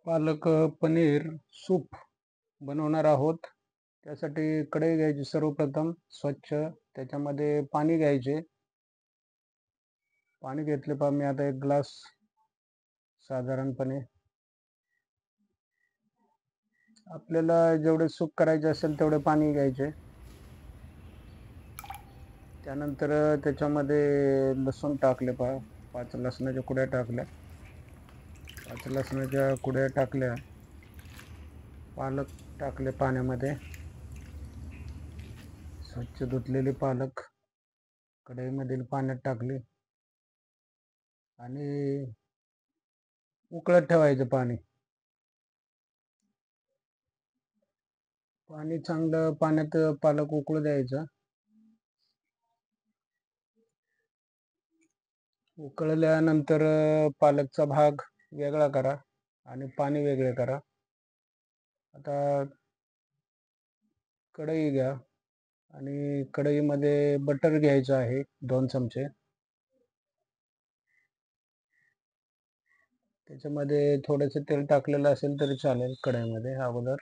Palak paneer soup बनवणार आहोत. त्यासाठी कढई घ्यायची सर्वप्रथम स्वच्छ. त्याच्यामध्ये पाणी घ्यायचे. पाणी घेतले पहा मी आता 1 ग्लास साधारणपणे. आपल्याला जेवढे सूप करायचे असेल तेवढे पाणी घ्यायचे. त्यानंतर त्याच्यामध्ये लसूण टाकले पहा. 5 लसणाच्या कुड्या टाकल्या. 5 लसणाच्या कुड्या टाकल्या. पालक टाकले पाण्यामध्ये. स्वच्छ धुतलेले पालक कढईमधील पाण्यात टाकले आणि उकळत ठेवायचं पाणी. पाणी चांगलं पाण्यात पालक उकळू द्यायचा. उकळल्यानंतर पालकचा भाग वेगळा करा आणि पाणी वेगळे करा. आता कढई घ्या आणि कढईमध्ये बटर घ्यायचं आहे 2 चमचे. त्याच्यामध्ये थोडेसे तेल टाकलेलं असेल तरी चालेल कढईमध्ये अगोदर.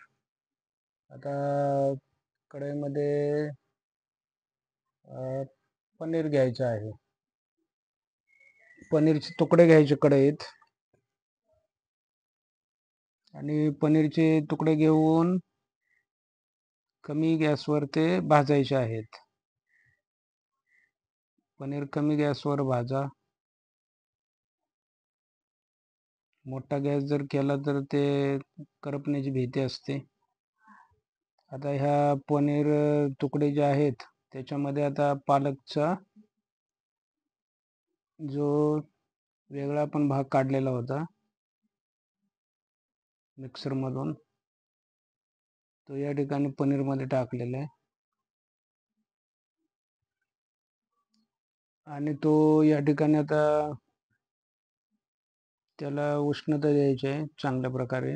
आता कढईमध्ये पनीर घ्यायचं आहे. पनीरचे तुकडे घ्यायचे कढईत आणि पनीरचे तुकडे घेऊन कमी गॅसवर ते भाजायचे आहेत. पनीर कमी गॅसवर भाजा. मोठा गॅस जर केला तर ते करपण्याची भीती असते. आता ह्या पनीर तुकडे जे आहेत त्याच्यामध्ये आता पालकचा जो वेगळा पण भाग काढलेला होता मिक्सर मधून, तो या ठिकाणी पनीर मध्ये टाकलेला आहे आणि तो या ठिकाणी आता त्याला उष्णता द्यायची आहे चांगल्या प्रकारे.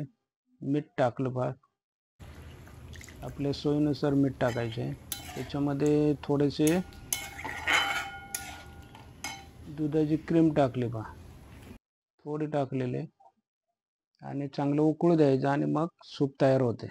मीठ टाकलं पहा. आपल्या सोयीनुसार मीठ टाकायचे. त्याच्यामध्ये थोडेसे दुधाची क्रीम टाकली पहा, थोडी टाकलेले आणि चांगलं उकळू द्यायचं आणि मग सूप तयार होते.